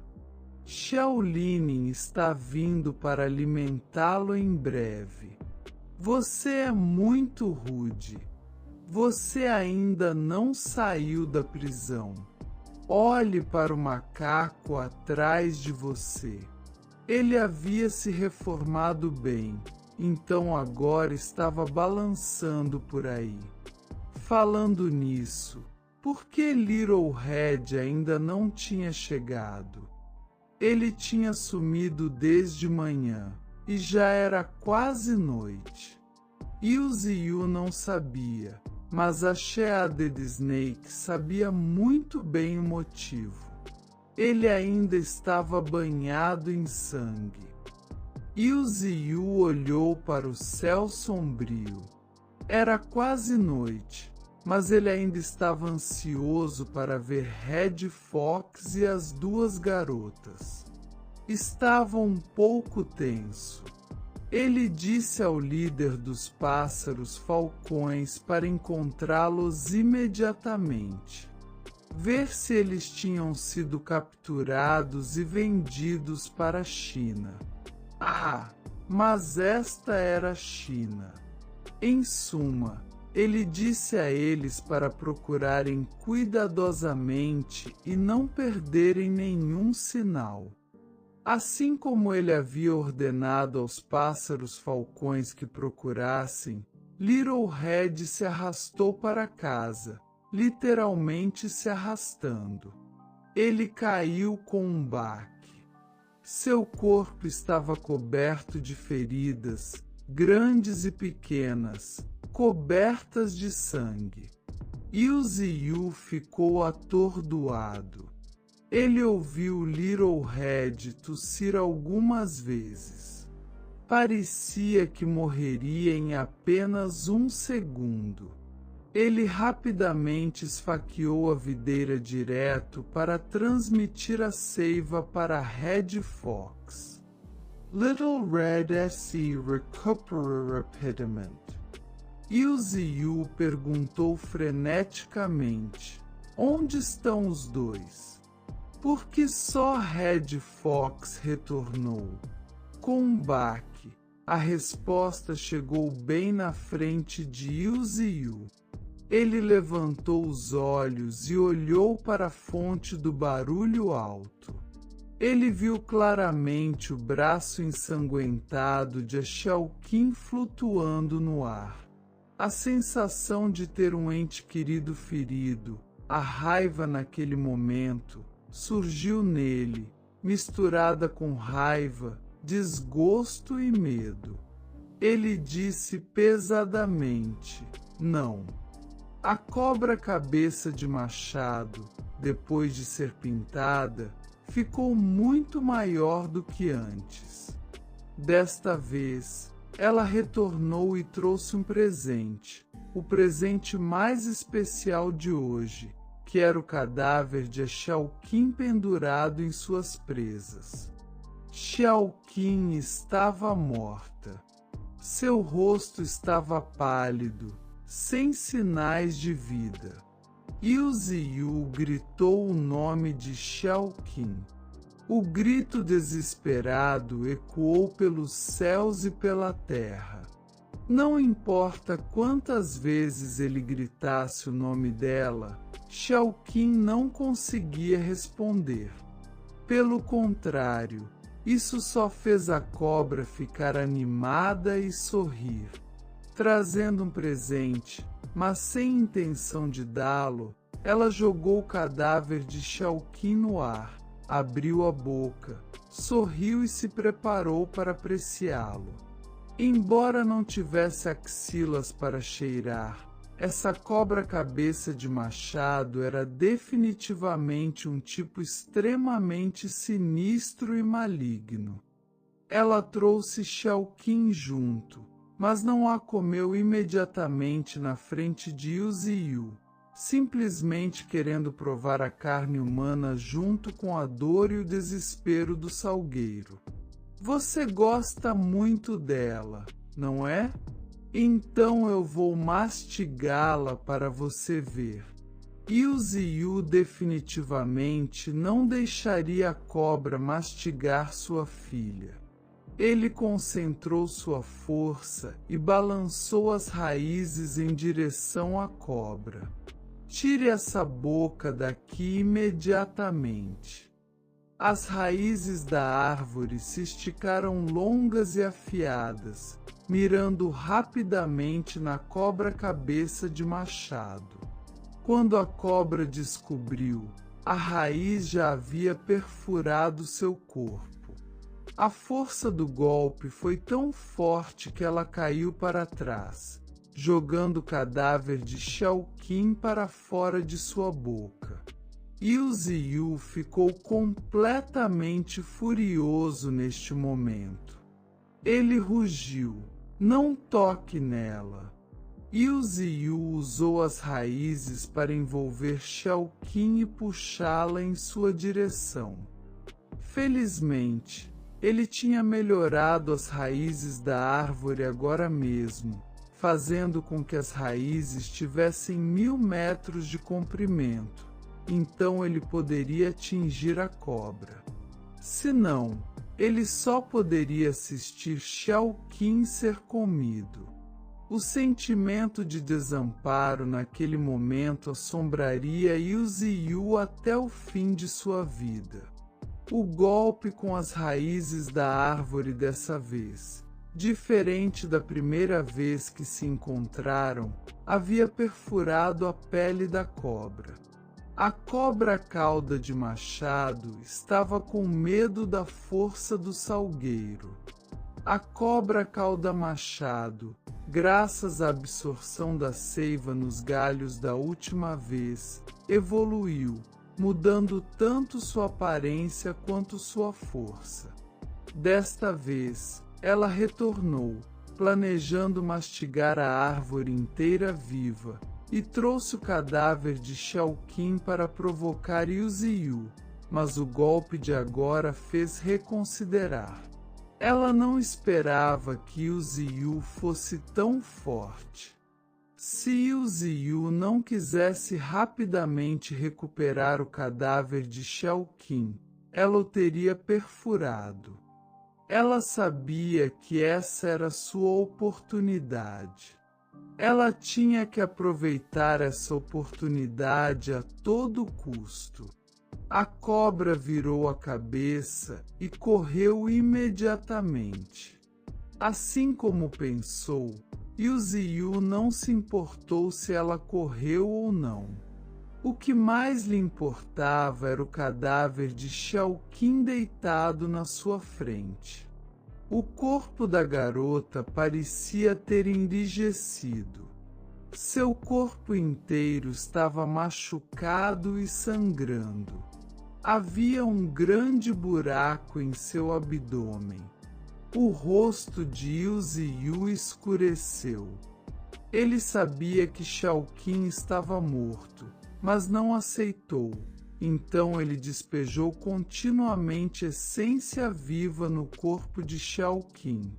Shaolin está vindo para alimentá-lo em breve. Você é muito rude. Você ainda não saiu da prisão. Olhe para o macaco atrás de você. Ele havia se reformado bem, então agora estava balançando por aí. Falando nisso, por que Little Red ainda não tinha chegado? Ele tinha sumido desde manhã, e já era quase noite. E o Ziyu não sabia, mas a Sheaded Snake sabia muito bem o motivo. Ele ainda estava banhado em sangue. E o Ziyu olhou para o céu sombrio. Era quase noite, mas ele ainda estava ansioso para ver Red Fox e as duas garotas. Estava um pouco tenso. Ele disse ao líder dos pássaros falcões para encontrá-los imediatamente. Ver se eles tinham sido capturados e vendidos para a China. Ah, mas esta era a China. Em suma, ele disse a eles para procurarem cuidadosamente e não perderem nenhum sinal. Assim como ele havia ordenado aos pássaros falcões que procurassem, Little Red se arrastou para casa, literalmente se arrastando. Ele caiu com um baque. Seu corpo estava coberto de feridas, grandes e pequenas, cobertas de sangue. E o Ziyu ficou atordoado. Ele ouviu Little Red tossir algumas vezes. Parecia que morreria em apenas um segundo. Ele rapidamente esfaqueou a videira direto para transmitir a seiva para Red Fox. Little Red S.E. recupera rapidamente. E o Ziyu perguntou freneticamente: onde estão os dois? Porque só Red Fox retornou. Com um baque, a resposta chegou bem na frente de Ziyu. Ele levantou os olhos e olhou para a fonte do barulho alto. Ele viu claramente o braço ensanguentado de Xiaoqin flutuando no ar. A sensação de ter um ente querido ferido, a raiva naquele momento, surgiu nele, misturada com raiva, desgosto e medo. Ele disse pesadamente: não. A cobra cabeça de machado, depois de ser pintada, ficou muito maior do que antes. Desta vez, ela retornou e trouxe um presente, o presente mais especial de hoje, que era o cadáver de Xiaoqin pendurado em suas presas. Xiaoqin estava morta. Seu rosto estava pálido, sem sinais de vida. Yu Ziyu gritou o nome de Xiaoqin. O grito desesperado ecoou pelos céus e pela terra. Não importa quantas vezes ele gritasse o nome dela, Xiaoqin não conseguia responder. Pelo contrário, isso só fez a cobra ficar animada e sorrir. Trazendo um presente, mas sem intenção de dá-lo, ela jogou o cadáver de Xiaoqin no ar, abriu a boca, sorriu e se preparou para apreciá-lo. Embora não tivesse axilas para cheirar, essa cobra cabeça de machado era definitivamente um tipo extremamente sinistro e maligno. Ela trouxe Xiaoqin junto, mas não a comeu imediatamente na frente de Yu Ziyu, simplesmente querendo provar a carne humana junto com a dor e o desespero do salgueiro. Você gosta muito dela, não é? Então eu vou mastigá-la para você ver. Yu Ziyu definitivamente não deixaria a cobra mastigar sua filha. Ele concentrou sua força e balançou as raízes em direção à cobra. Tire essa boca daqui imediatamente. As raízes da árvore se esticaram longas e afiadas, mirando rapidamente na cobra cabeça de machado. Quando a cobra descobriu, a raiz já havia perfurado seu corpo. A força do golpe foi tão forte que ela caiu para trás, jogando o cadáver de Xiaoqin para fora de sua boca. Yu Ziyu ficou completamente furioso neste momento. Ele rugiu: não toque nela. Yu Ziyu usou as raízes para envolver Xiaoqin e puxá-la em sua direção. Felizmente, ele tinha melhorado as raízes da árvore agora mesmo, fazendo com que as raízes tivessem 1000 metros de comprimento. Então ele poderia atingir a cobra. Se não, ele só poderia assistir Xiaoqin ser comido. O sentimento de desamparo naquele momento assombraria Yu Ziyu até o fim de sua vida. O golpe com as raízes da árvore dessa vez, diferente da primeira vez que se encontraram, havia perfurado a pele da cobra. A cobra cauda de machado estava com medo da força do salgueiro. A cobra cauda machado, graças à absorção da seiva nos galhos da última vez, evoluiu, mudando tanto sua aparência quanto sua força. Desta vez, ela retornou, planejando mastigar a árvore inteira viva, e trouxe o cadáver de Xiaoqin para provocar Yu Ziyu, mas o golpe de agora fez reconsiderar. Ela não esperava que Yu Ziyu fosse tão forte. Se Yu Ziyu não quisesse rapidamente recuperar o cadáver de Xiaoqin, ela o teria perfurado. Ela sabia que essa era sua oportunidade. Ela tinha que aproveitar essa oportunidade a todo custo. A cobra virou a cabeça e correu imediatamente. Assim como pensou, Yu Ziyu não se importou se ela correu ou não. O que mais lhe importava era o cadáver de Xiaoqin deitado na sua frente. O corpo da garota parecia ter enrijecido. Seu corpo inteiro estava machucado e sangrando. Havia um grande buraco em seu abdômen. O rosto de Yu escureceu. Ele sabia que Shao Qin estava morto, mas não aceitou. Então ele despejou continuamente essência viva no corpo de Shao Qin.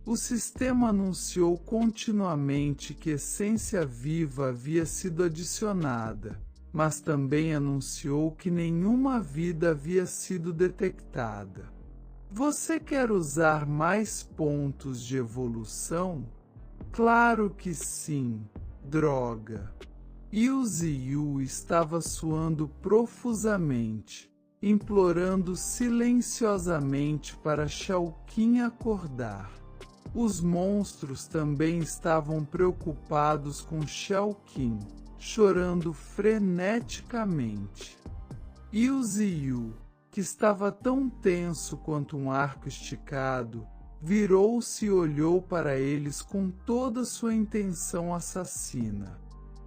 O sistema anunciou continuamente que essência viva havia sido adicionada, mas também anunciou que nenhuma vida havia sido detectada. Você quer usar mais pontos de evolução? Claro que sim, droga. Yu estava suando profusamente, implorando silenciosamente para Shao Qin acordar. Os monstros também estavam preocupados com Shao Qin, chorando freneticamente. Yu, que estava tão tenso quanto um arco esticado, virou-se e olhou para eles com toda sua intenção assassina.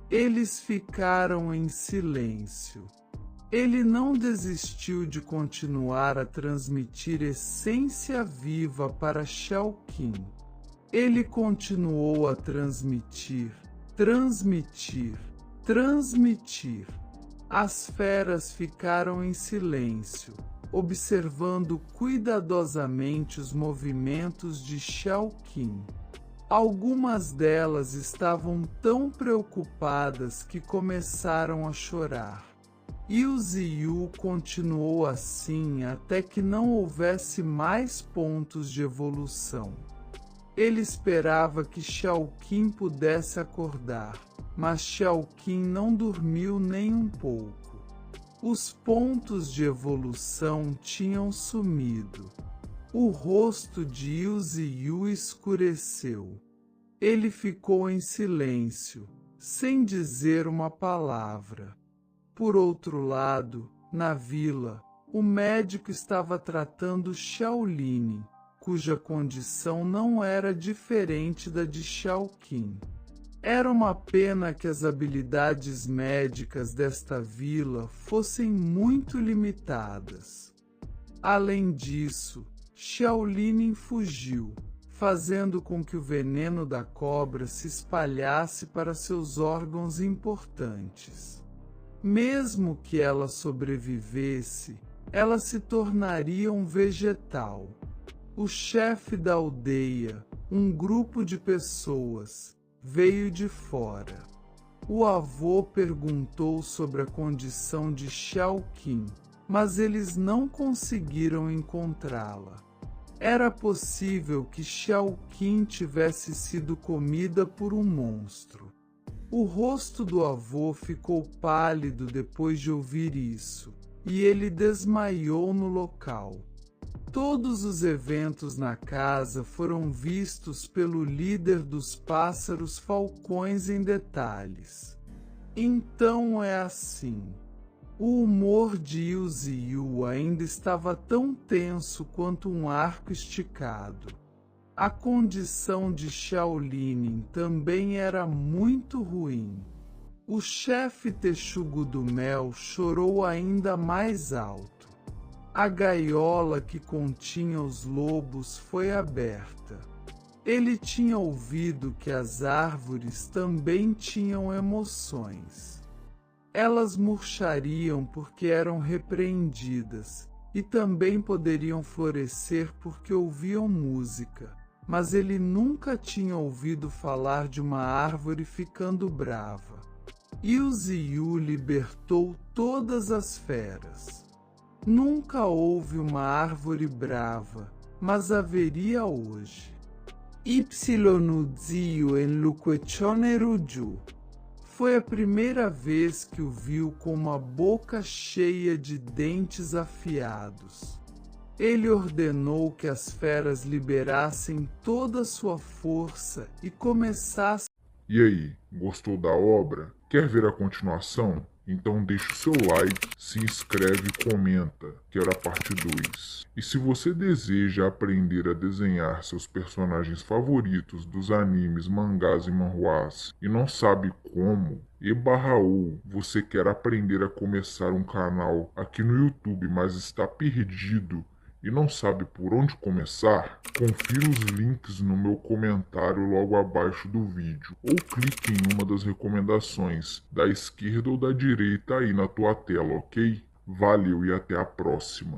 Eles ficaram em silêncio. Ele não desistiu de continuar a transmitir essência viva para Shao Qin. Ele continuou a transmitir. As feras ficaram em silêncio, observando cuidadosamente os movimentos de Shao Qin. Algumas delas estavam tão preocupadas que começaram a chorar. Yu continuou assim até que não houvesse mais pontos de evolução. Ele esperava que Shao Qin pudesse acordar, mas Shao Qin não dormiu nem um pouco. Os pontos de evolução tinham sumido. O rosto de Yu escureceu. Ele ficou em silêncio, sem dizer uma palavra. Por outro lado, na vila, o médico estava tratando Shaolin, cuja condição não era diferente da de Shao Qin. Era uma pena que as habilidades médicas desta vila fossem muito limitadas. Além disso, Shaolin fugiu, fazendo com que o veneno da cobra se espalhasse para seus órgãos importantes. Mesmo que ela sobrevivesse, ela se tornaria um vegetal. O chefe da aldeia, um grupo de pessoas, veio de fora. O avô perguntou sobre a condição de Shao Qin, mas eles não conseguiram encontrá-la. Era possível que Shao Qin tivesse sido comida por um monstro. O rosto do avô ficou pálido depois de ouvir isso, e ele desmaiou no local. Todos os eventos na casa foram vistos pelo líder dos pássaros falcões em detalhes. Então é assim. O humor de Yu ainda estava tão tenso quanto um arco esticado. A condição de Shaolin também era muito ruim. O chefe texugo do mel chorou ainda mais alto. A gaiola que continha os lobos foi aberta. Ele tinha ouvido que as árvores também tinham emoções. Elas murchariam porque eram repreendidas, e também poderiam florescer porque ouviam música, mas ele nunca tinha ouvido falar de uma árvore ficando brava. Yu libertou todas as feras. Nunca houve uma árvore brava, mas haveria hoje. Ypsilonuzio en Luquechone Ruju. Foi a primeira vez que o viu com uma boca cheia de dentes afiados. Ele ordenou que as feras liberassem toda sua força e começassem. E aí, gostou da obra? Quer ver a continuação? Então deixa o seu like, se inscreve e comenta. Quero a parte 2. E se você deseja aprender a desenhar seus personagens favoritos dos animes, mangás e manhwas e não sabe como, ou você quer aprender a começar um canal aqui no YouTube, mas está perdido e não sabe por onde começar, confira os links no meu comentário logo abaixo do vídeo ou clique em uma das recomendações da esquerda ou da direita aí na tua tela, ok? Valeu e até a próxima!